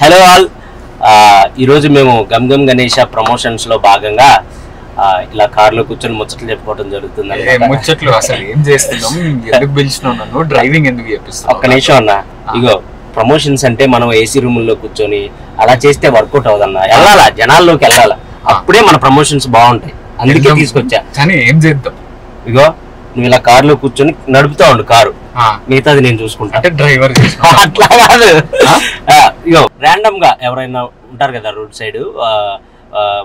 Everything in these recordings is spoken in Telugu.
హలో ఆల్, ఈరోజు మేము గమ్ గమ్ గణేష ప్రమోషన్స్ లో భాగంగా ఇలా కార్లో కూర్చొని ముచ్చట్లు చెప్పుకోవడం జరుగుతుంది. ముచ్చట్లు అసలు ఏం చేస్తున్నాం, ఎందుకు పిలిచినావు నన్ను, డ్రైవింగ్ ఎందుకు చేపిస్తున్నావు? ఒక్క నిమిషం అన్న, ఇగో ప్రమోషన్స్ అంటే మనం ఏసీ రూమ్ లో కూర్చొని అలా చేస్తే వర్కౌట్ అవుదన్నా, వెళ్ళాలా జనాల్లోకి వెళ్ళాలా, అప్పుడే మన ప్రమోషన్స్ బాగుంటాయి. అందుకే తీసుకొచ్చా. కానీ ఏం చేద్దాం, ఇగో నువ్వు ఇలా కార్లో కూర్చొని నడుపుతా ఉండు కారు, మిగతాది నేను చూసుకుంటా. అంటే డ్రైవర్ అట్లా కాదు, ఇగో ర్యాండమ్ గా ఎవరైనా ఉంటారు కదా రోడ్ సైడ్,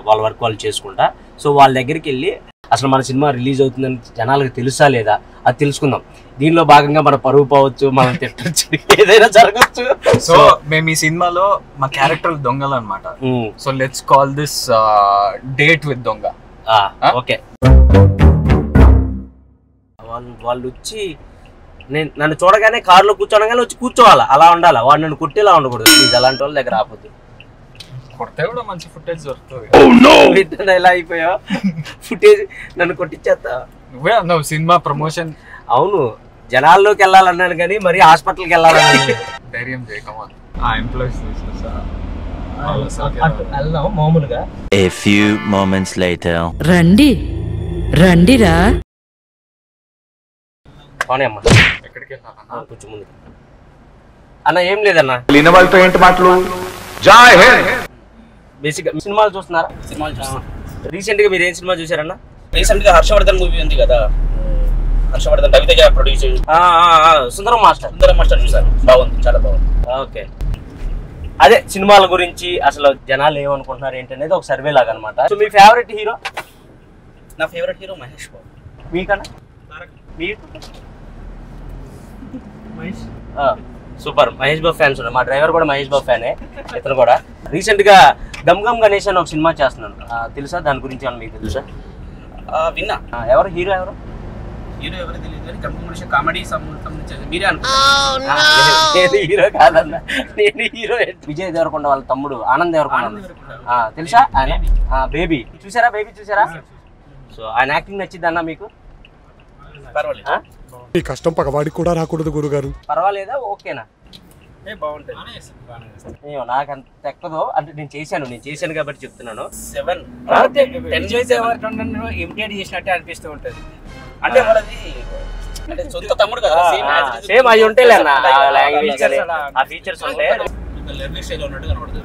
వాళ్ళ వర్క్ వాళ్ళు చేసుకుంటా. సో వాళ్ళ దగ్గరికి వెళ్ళి అసలు మన సినిమా రిలీజ్ అవుతుందని జనాలకు తెలుసా లేదా అది తెలుసుకుందాం. దీనిలో భాగంగా మన పరువు పోవచ్చు, మనం తిట్టచ్చు, ఏదైనా జరగచ్చు. సో మేము ఈ సినిమాలో మా క్యారెక్టర్ దొంగలు అనమాట. So let's call this date with దొంగ. ఓకే, వాళ్ళు వచ్చి నన్ను చూడగానే కారులో కూర్చోనగానే వచ్చి కూర్చోవాలా, అలా ఉండాలా. వాడు నన్ను కుట్టేలా ఉండకూడదు ప్లీజ్, అలాంటి వాళ్ళ దగ్గర ఆపోతే. కొడితే కూడా మంచి ఫుటేజ్ దొరుకుతుంది. ఎలా అయిపోయావు, ఫుటేజ్ నన్ను కొట్టించేస్తా. నువ్వే అన్నావు సినిమా ప్రమోషన్. అవును, జనాల్లోకి వెళ్ళాలన్నాను కానీ మరి హాస్పిటల్కి వెళ్ళాలని ధైర్యం చేయకమా. ఆ ఎంప్లాయీస్ వెళ్దాం మామూలుగా. A few moments later. రండిరా. అమ్మా ఎక్కడికి కొంచెం ముందు అన్న. ఏం లేదన్నా, వాళ్ళతో ఏంటి మాటలు. బేసిక్ గా సినిమాలు చూస్తున్నారా? సినిమాలు చూస్తున్నా. రీసెంట్ గా మీరు ఏం సినిమా చూసారన్నా? రీసెంట్ గా హర్షవర్ధన్ మూవీ ఉంది కదా, హర్షవర్ధన్ రవితేజ ప్రొడ్యూస్, సుందరం మాస్టర్ చూసాను, బాగుంది, చాలా బాగుంది. ఓకే, అదే సినిమాల గురించి అసలు జనాలు ఏమనుకుంటున్నారు ఏంటనేది ఒక సర్వే లాగా అనమాట. సో మీ ఫేవరెట్ హీరో? నా ఫేవరెట్ హీరో మహేష్ బాబు. మీకన్నా? సూపర్, మహేష్ బాబు ఫ్యాన్స్ ఉన్నారు. మా డ్రైవర్ కూడా మహేష్ బాబు ఫ్యానే, ఇతను కూడా. రీసెంట్ గా గమ్ గమ్ గణేష్ అని ఒక సినిమా చేస్తున్నాను, తెలుసా? దాని గురించి ఏమన్నా మీకు తెలుసా? విన్నా. ఎవరు హీరో? ఎవరు ఎవరు తెలియదు కానీ గమ్ గమ్ కామెడీ సంబంధించి మీరే అనుకుంటున్నారు. హీరో కాదన్నా, నేను హీరో. విజయ్ దేవరకొండ వాళ్ళ తమ్ముడు ఆనంద్ దేవరకొండ, తెలుసా? ఆయన బేబీ చూసారా? బేబీ చూసారా? సో ఆయన యాక్టింగ్ నచ్చింది అన్న మీకు? పర్వాలేదు. ఈ కష్టం పగవాడికి కూడా రాకూడదు గురుగారు. పర్వాలేదా? ఓకేనా? బాగుంటుంది. నాకు అంత ఎక్కదో, అంటే నేను చేశాను కాబట్టి చెప్తున్నాను. 7 ఇమిటేట్ చేసినట్టే అనిపిస్తూ ఉంటుంది. అంటే మనది అంటే సొంత తమ్ముడు కదా, సేమ్ అవి ఉంటాయి అన్న, లాంగ్వేజ్ కానీ ఆ ఫీచర్స్ ఉంటాయి. లెర్నింగ్ స్టైల్ ఉన్నట్టు కనబడుతుంది.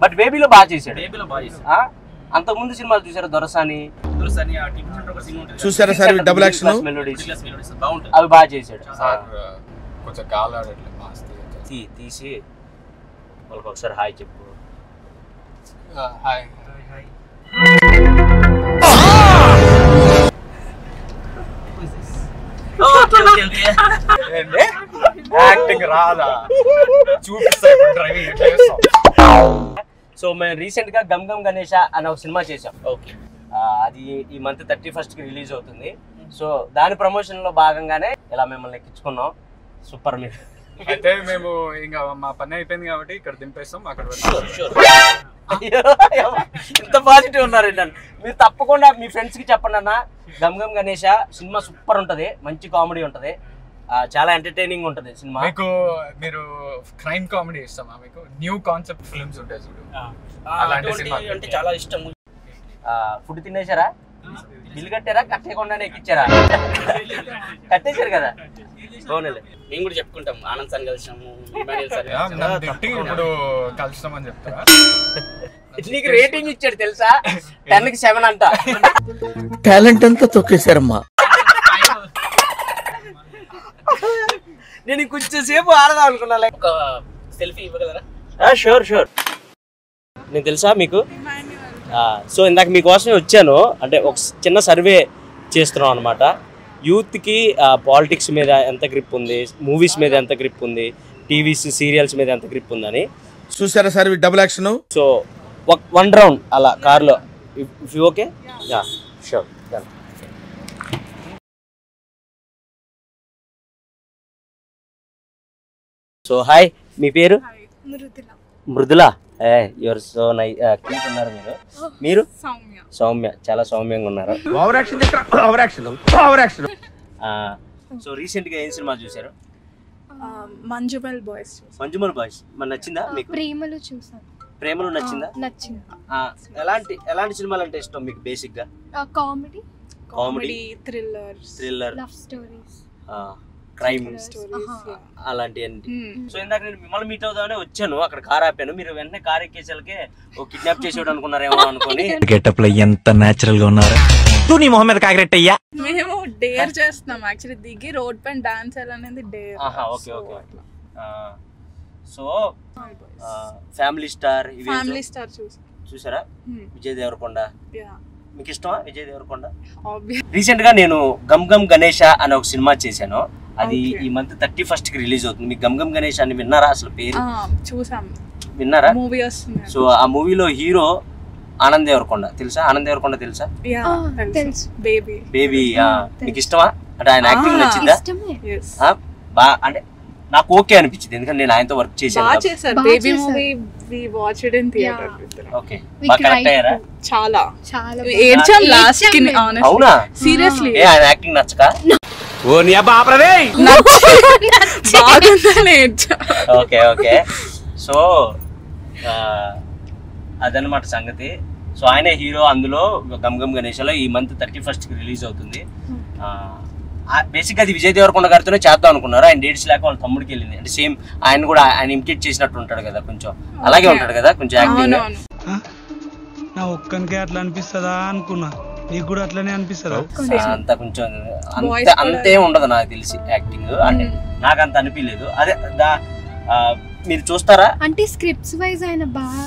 బట్ బేబీలో బాగా చేశాడు. అంతకుముందు సినిమాలు చూసారు? దొరసాని చూసారా సార్ డబుల్ యాక్షన్, బాగుంటుంది, అవి బాగా చేశాడు. కొంచెం గాలి తీసి వాళ్ళకి ఒకసారి హాయ్ చెప్పు. హాయ్. యాక్టింగ్ రాదా? చూపిస్తా డ్రైవింగ్ ఎట్లా చేస్తాం. సో మేము రీసెంట్ గా గమ్ గమ్ గణేష అనే ఒక సినిమా చేసాం. ఓకే, అది ఈ మంత్ 31st కి రిలీజ్ అవుతుంది. సో దాని ప్రమోషన్ లో భాగంగానే ఇలా మిమ్మల్ని ఎక్కించుకున్నాం. సూపర్. మీరు అయితే మేము ఇంకా మా పని అయిపోయింది కాబట్టి ఇక్కడ దింపేస్తాం. అక్కడ ఇంత పాజిటివ్ ఉన్నారండి. మీరు తప్పకుండా మీ ఫ్రెండ్స్ కి చెప్పండి అన్న, గమ్ గమ్ గణేష సినిమా సూపర్ ఉంటది, మంచి కామెడీ ఉంటది, చాలా ఎంటర్టైనింగ్ ఉంటది సినిమా. మీకు మీరు క్రైమ్ కామెడీ ఇస్తామా? మీకు న్యూ కాన్సెప్ట్ ఫిల్మ్స్ ఉంటాయి చూడు, అలాంటి సినిమా అంటే చాలా ఇష్టం. ఫుడ్ తినేసారా? బిల్లు కట్టారా? కట్టేయకుండానే ఎక్కిచ్చారా? కట్టేశారు కదా. బాగుంది. మేము కూడా చెప్పుకుంటాం, ఆనంద్ సార్ కలిసాము, ఇప్పుడు కలుస్తామని చెప్తారా? నీకు రేటింగ్ ఇచ్చాడు తెలుసా, 10కి 7 అంట. టాలెంట్ అంతా తొక్కేశారమ్మా. నేను కొంచెం సేపు ఆడదాం అనుకున్నా. ఒక సెల్ఫీ ఇవ్వగలరా? షూర్. నేను తెలుసా మీకు? సో ఇందాక మీకోసమే వచ్చాను. అంటే ఒక చిన్న సర్వే చేస్తున్నాం అనమాట. యూత్కి పాలిటిక్స్ మీద ఎంత గ్రిప్ ఉంది, మూవీస్ మీద ఎంత గ్రిప్ ఉంది, టీవీస్ సీరియల్స్ మీద ఎంత గ్రిప్ ఉందని. చూసారా sir double action. So 1 round అలా కార్లో, if you okay? Sure. So hi, మీ పేరు? Mridula. Your so nice, cute ఉన్నారు మీరు. మీరు? సౌమ్య. చాలా సౌమ్యంగా ఉన్నారు. సో రీసెంట్ గా ఏం సినిమా చూసారు? మంజుమల్ బాయ్స్. మంజుమల్ బాయ్స్ మరి నచ్చిందా మీకు? ప్రేమలు చూసాను. ప్రేమలు నచ్చిందా? నచ్చింది. ఎలాంటి సినిమాలు అంటే ఇష్టం మీకు బేసిక్ గా? Comedy, thriller, love stories, crime అలాంటివన్నీ. సో ఇందాక నేను మిమ్మల్ని మీట్ అవుదామని వచ్చాను, అక్కడ కార్ ఆపాను, మీరు వెంటనే కార్ ఎక్కేసరికి ఓ కిడ్నాప్ చేసేవాడు అనుకున్నారేమో అనుకుని. గెటప్ లో ఎంత నేచురల్ గా ఉన్నారా? నీ మొహం మీద కాగరెట్టయ్యా. మేము డేర్ చేస్తున్నాం యాక్చువల్లీ, దిగి రోడ్ పైన డాన్స్ చేయాలనేది dare. Okay. So family star చూసారా? విజయ్ దేవరకొండ మీకు ఇష్టమా? విజయ్ దేవరకొండ. రీసెంట్ గా నేను గమ్ గమ్ గణేష అనే ఒక సినిమా చేశాను, అది ఈ మంత్ 31st కి రిలీజ్ అవుతుంది. మీకు గమ్ గమ్ గణేష్ అని విన్నారా? అసలు పేరు విన్నారా? సో ఆ మూవీలో హీరో ఆనంద్ దేవరకొండ తెలుసా? ఆనంద్ దేవరకొండ తెలుసా? బేబీ. మీకు ఇష్టమా? అంటే ఆయన యాక్టింగ్ నచ్చిందా? అంటే నాకు ఓకే అనిపించింది, ఎందుకంటే నేను ఆయనతో వర్క్ చేశాను. అవునా? సీరియస్లీ ఆయన యాక్టింగ్ నచ్చక? ఓకే. సో అదనమాట సంగతి. సో ఆయనే హీరో అందులో గమ్ గమ్ గణేష్లో. ఈ మంత్ 31st కి రిలీజ్ అవుతుంది. బేసిక్ అది విజయ్ దేవరకొండ గారితోనే చేద్దాం అనుకున్నారు, ఆయన డేట్స్ లేక వాళ్ళ తమ్ముడికి వెళ్ళింది. అంటే సేమ్ ఆయన కూడా ఆయన ఇమిటేట్ చేసినట్టు ఉంటాడు కదా, కొంచెం అలాగే ఉంటాడు కదా కొంచెం యాక్టింగ్. నా ఒక్కనికే అట్లా అనిపిస్తుందా అనుకున్నా, నీకు కూడా అట్లనే అనిపిస్తుందా? అంత కొంచెం అంతే ఉండదు నాకు తెలిసి యాక్టింగ్, అంటే నాకు అంత అనిపించలేదు. అదే మీరు చూస్తారా అంటే స్క్రిప్ట్స్ వైజ్ ఆయన బాగా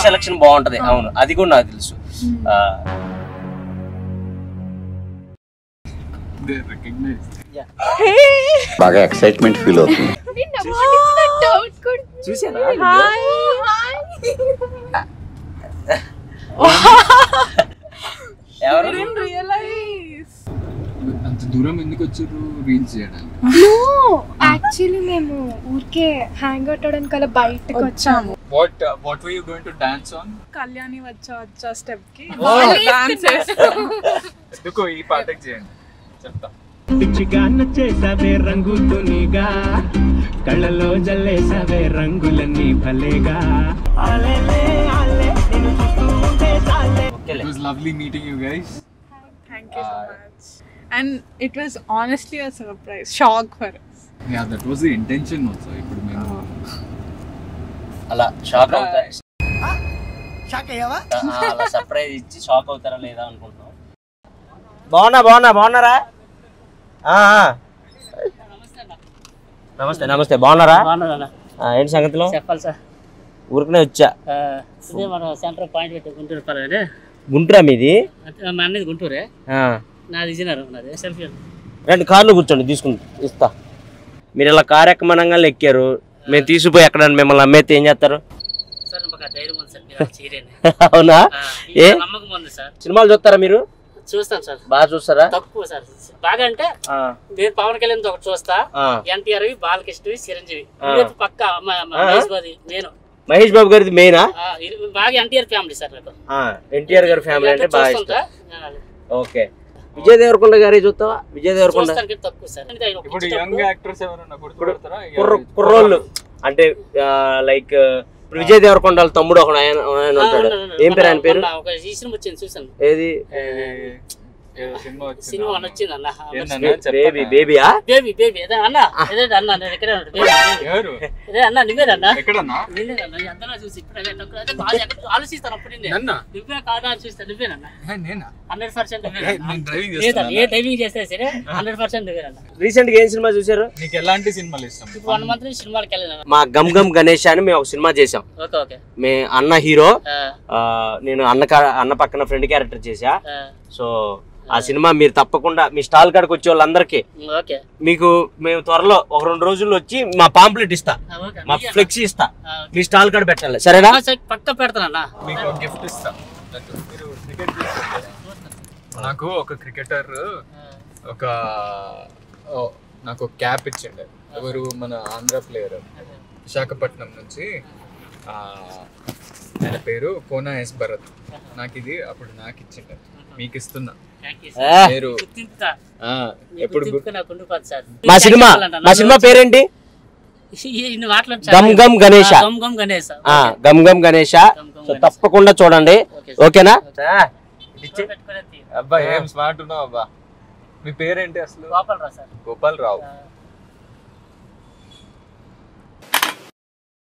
సెలక్షన్ బాగుంటది. అవును, అది కూడా నాకు తెలుసు. బాగా ఎక్సైట్మెంట్ ఫీల్ అవుతుంది. అంత దూరం ఎందుకు వచ్చారు రీల్స్ చేయడానికి? యాక్చువల్లీ మేము ఊరికే హ్యాంగ్ అవుట్ అవడానికి అలా బయటకు వచ్చాము. What were you going to dance on? Kalyani వచ్చా స్టెప్ కి డాన్స్ ఎందుకో ఈ పాటకి చేయండి చెప్తా. పిచ్చిగా నచ్చేసావే రంగుతోనిగా, కళ్ళలో జల్లేసావే రంగులన్నీ భలేగా. It was lovely meeting you guys. Thank you so much. And it was honestly a surprise, shock for us. Yeah, that was the intention also. ఇప్పుడు మేము అలా షాక్ అవుతారు, అలా సర్ప్రైజ్ ఇచ్చి షాక్ అవుతారా లేదా అనుకుంటున్నాం. బాగున్నారా? నమస్తే బాగున్నారా? ఏంటి సంగతిలో? చెప్పాలి సార్, ఊరికనే వచ్చా. మన సెంటర్ పాయింట్ పెట్టి గుంటూరు. గుంటూరా మీది? మా అన్నది గుంటూరే, నాది విజయనగరం. నాది సెల్ఫీ. రెండు కార్లు కూర్చోండి, ఇస్తా. మీరు ఇలా కారు ఎక్కమనంగా ఎక్కారు, మేము తీసుకుపోయి ఎక్కడ మిమ్మల్ని అమ్మేస్తే ఏం చేస్తారు? అవునా? ఏ సినిమాలు చూస్తారా మీరు? చూస్తాను సార్. బాగా చూస్తారా? తక్కువ సార్. బాగా అంటే నేను పవన్ కళ్యాణ్ ఒకటి చూస్తా, ఎన్టీఆర్, బాలకృష్ణ, చిరంజీవి పక్క. నేను మహేష్ బాబు గారిది మెయినా? బాగా ఎన్టీఆర్ ఫ్యామిలీ సార్. ఎన్టీఆర్ గారి ఫ్యామిలీ అంటే బాగా ఇష్టం. ఓకే. విజయ్ దేవరకొండ గారి చూస్తావా? విజయ్ దేవరకొండ ఇప్పుడు యంగ్ యాక్టర్స్ ఎవరైనా కుర్రోళ్ళు అంటే లైక్ ఇప్పుడు విజయ్ దేవరకొండ తమ్ముడు ఒక ఆయన ఉంటాడు, ఏం పేరు ఆయన పేరు? ఏది సినిమా వచ్చింది అన్న, బేబీ అన్న నువ్వేనన్నా చూసి ఆలోచిస్తాను. అప్పుడు నువ్వే కాదా అని చూస్తా, నువ్వేనన్నా 100%. ఏ డ్రైవింగ్ చేస్తే సరే 100% నువ్వేనన్నా. రీసెంట్ గా ఏం సినిమా చూసారు? నీకు ఎలాంటి సినిమాలు ఇష్టం? 1 month నుంచి సినిమాకి వెళ్ళాను. మా గమ్ గమ్ గణేష్ అని మేము ఒక సినిమా చేసాం. మే అన్న హీరో, నేను అన్న పక్కన ఫ్రెండ్ క్యారెక్టర్ చేసా. సో ఆ సినిమా మీరు తప్పకుండా మీ స్టాల్ కాడికి వచ్చే వాళ్ళందరికీ మీకు మేము త్వరలో 1-2 రోజుల్లో వచ్చి మా పాంప్లెట్ ఇస్తా, మా ఫ్లెక్సీ ఇస్తా, మీ స్టాల్ కాడ పెట్టాలి. సరేనా? పక్క పెడతానన్నా. మీకు గిఫ్ట్ ఇస్తా. నాకు ఒక క్రికెటర్ నాకు క్యాప్ ఇచ్చిండే. ఎవరు? మన ఆంధ్ర ప్లేయర్, విశాఖపట్నం నుంచి. ఆయన పేరు కోనా ఎస్ భరత్. నాకు ఇది అప్పుడు నాకు ఇచ్చిండే. మీకు ఇస్తున్నా. ఏ. మీరు ఎప్పుడు మా సినిమా పేరేంటి? గమ్ గమ్ గణేష. గమ్ గమ్ గణేష. సో తప్పకుండా చూడండి, ఓకేనా? అబ్బా ఏం స్మార్ట్ ఉన్నావు అబ్బా. మీ పేరేంటి అసలు? గోపాలరావు సార్. గోపాలరావు.